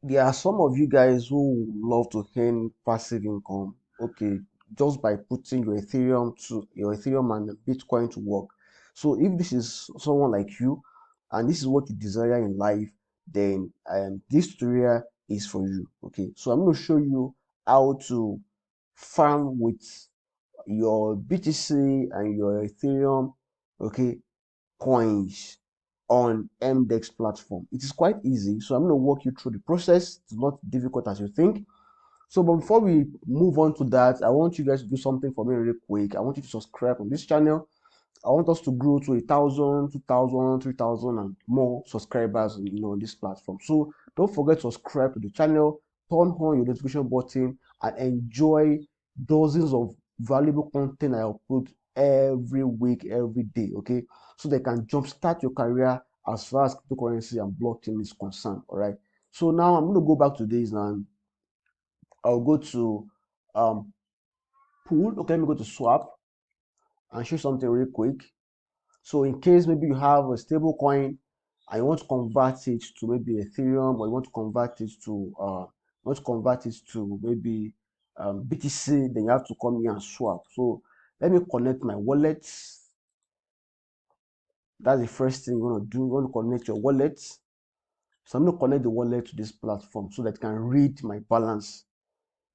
there are some of you guys who love to earn passive income, okay, just by putting your Ethereum and Bitcoin to work. So if this is someone like you and this is what you desire in life, then this tutorial is for you. Okay, so I'm going to show you how to farm with your BTC and your Ethereum, okay, coins on Mdex platform. It is quite easy, so I'm going to walk you through the process. It's not difficult as you think. So, but before we move on to that, I want you guys to do something for me really quick. I want you to subscribe on this channel. I want us to grow to 1,000, 2,000, 3,000, and more subscribers, on this platform. So don't forget to subscribe to the channel, turn on your notification button, and enjoy dozens of valuable content I upload every week, every day. Okay, so they can jumpstart your career as far as cryptocurrency and blockchain is concerned. All right. So now I'm going to go back to this now. I'll go to pool. Okay, let me go to swap and show something real quick. So in case maybe you have a stable coin and you want to convert it to maybe Ethereum, or you want to convert it to maybe BTC, then you have to come here and swap. So let me connect my wallet. That's the first thing you want to do. You want to connect your wallet. So I'm going to connect the wallet to this platform so that I can read my balance,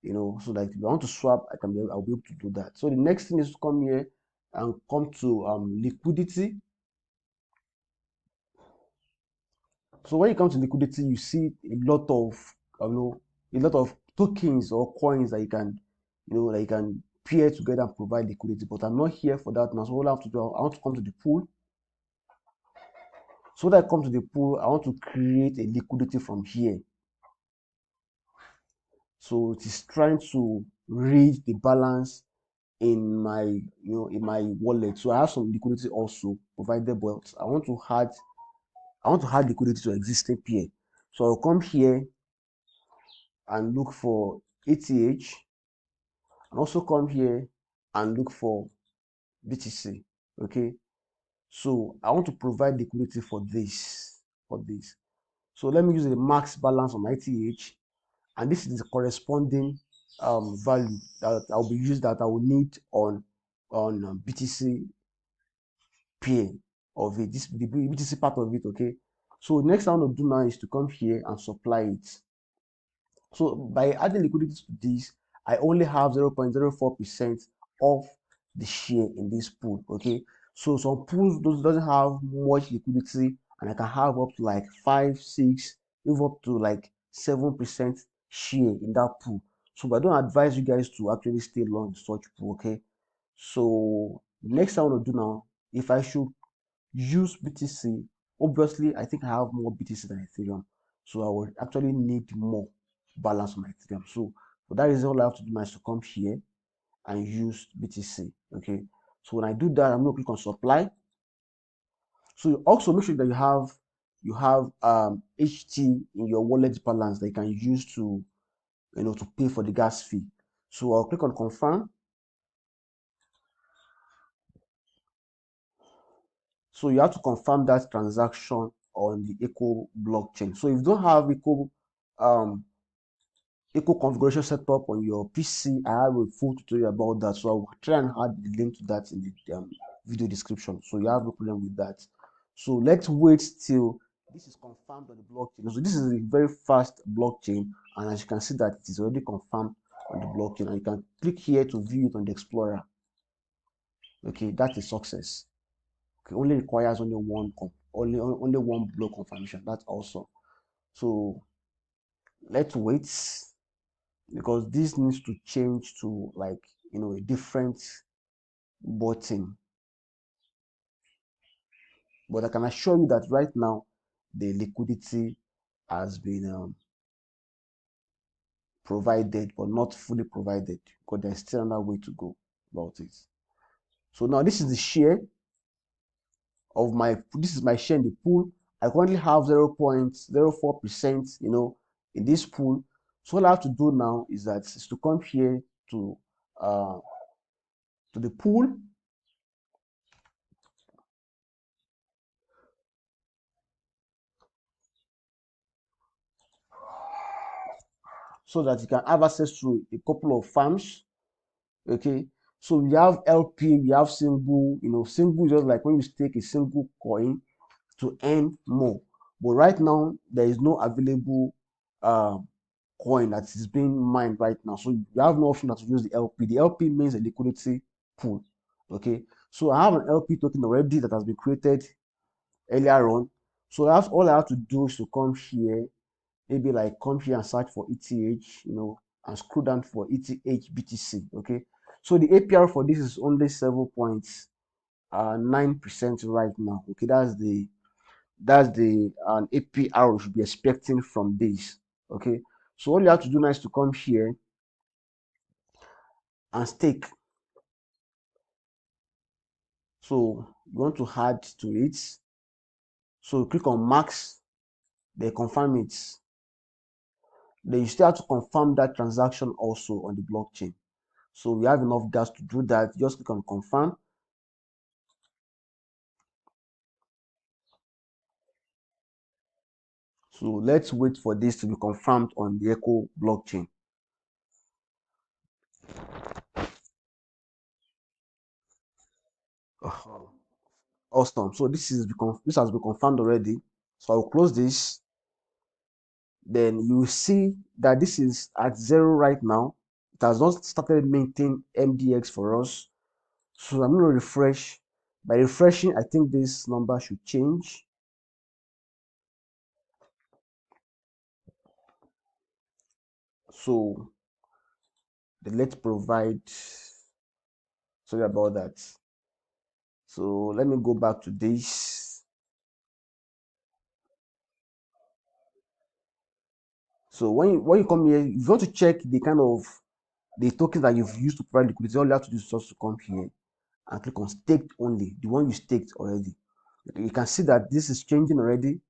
so that if I want to swap, I'll be able to do that. So the next thing is to come here and come to liquidity. So when you come to liquidity, you see a lot of tokens or coins that you can pair together and provide liquidity. But I'm not here for that now. So all I have to do, I want to come to the pool. So that I come to the pool, I want to create a liquidity from here. So it is trying to read the balance in my wallet. So I have some liquidity also provided, but I want to add liquidity to existing pair. So I'll come here and look for ETH, and also come here and look for BTC. Okay, so I want to provide liquidity for this. So let me use the max balance on my ETH, and this is the corresponding value that I will need on BTC pair of it. This the BTC part of it. Okay, so next I want to do now is to come here and supply it. So by adding liquidity to this, I only have 0.04% of the share in this pool. Okay, so some pools doesn't have much liquidity, and I can have up to like 5, 6, even up to like 7% share in that pool. So I don't advise you guys to actually stay long in such pool. Okay, so next I want to do now, if I should use BTC, obviously I think I have more BTC than Ethereum, so I would actually need more balance on my Ethereum. So for that reason, all I have to do now is to come here and use BTC. Okay, so when I do that, I'm going to click on supply. So you also make sure that you have HT in your wallet balance that you can use to pay for the gas fee. So I'll click on confirm. So you have to confirm that transaction on the Heco blockchain. So if you don't have um, Heco configuration setup on your PC, I have a full tutorial about that. So I'll try and add the link to that in the video description. So you have no problem with that. So let's wait till this is confirmed on the blockchain. So this is a very fast blockchain, and as you can see that it is already confirmed on the blockchain, and you can click here to view it on the Explorer. Okay, that is success. Okay, only requires only one block confirmation. That's also. So let's wait, because this needs to change to like a different button. But I can assure you that right now the liquidity has been provided, but not fully provided, because there's still another way to go about it. So now this is the share this is my share in the pool. I currently have 0.04%, in this pool. So all I have to do now is to come here uh to the pool. so that you can have access to a couple of farms. Okay, so we have LP, we have single. Single is just like when you stake a single coin to earn more. But right now, there is no available coin that is being mined right now. So you have no option to use the LP. The LP means a liquidity pool. Okay, so I have an LP token already that has been created earlier on. So that's all I have to do is to come here, maybe like come here and search for ETH, and scroll down for ETH BTC. Okay, so the APR for this is only 7.9% right now. Okay, that's the APR we should be expecting from this. Okay, so all you have to do now is to come here and stake. So you want to add to it, so click on max, then confirm it. Then you still have to confirm that transaction also on the blockchain. So we have enough gas to do that. Just click on confirm. So let's wait for this to be confirmed on the Heco blockchain. Awesome. So this has been confirmed already. So I'll close this. Then you will see that this is at 0 right now. It has not started minting MDX for us. So I'm going to refresh. By refreshing, I think this number should change. So let's provide. Sorry about that. So let me go back to this. So when you come here, if you want to check the kind of the tokens that you've used to provide liquidity, all you have to do is just to come here and click on staked only, the one you staked already. You can see that this is changing already.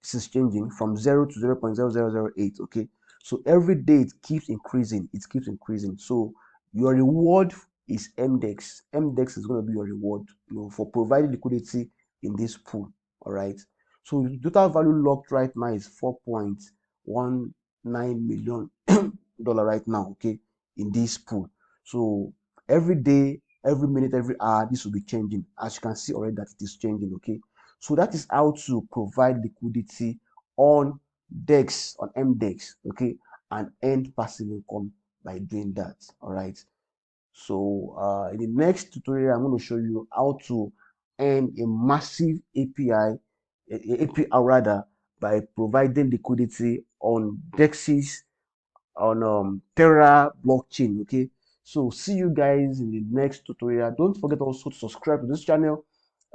This is changing from 0 to 0.0008. Okay, so every day it keeps increasing. It keeps increasing. So your reward is Mdex. Mdex is going to be your reward, for providing liquidity in this pool. All right. So the total value locked right now is $4.19 million right now. Okay, in this pool. So every day, every minute, every hour, this will be changing. As you can see already that it is changing. Okay, so that is how to provide liquidity on DEX, on Mdex, okay, and earn passive income by doing that. All right. So in the next tutorial, I'm going to show you how to earn a massive APR rather, by providing liquidity on DEXs, on Terra blockchain. Okay, so see you guys in the next tutorial. Don't forget also to subscribe to this channel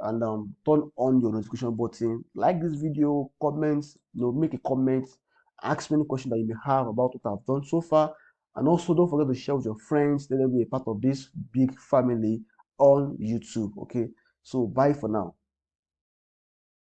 and turn on your notification button. Like this video, comment, make a comment, ask me any question that you may have about what I've done so far, and also don't forget to share with your friends. Let them be a part of this big family on YouTube. Okay, so bye for now.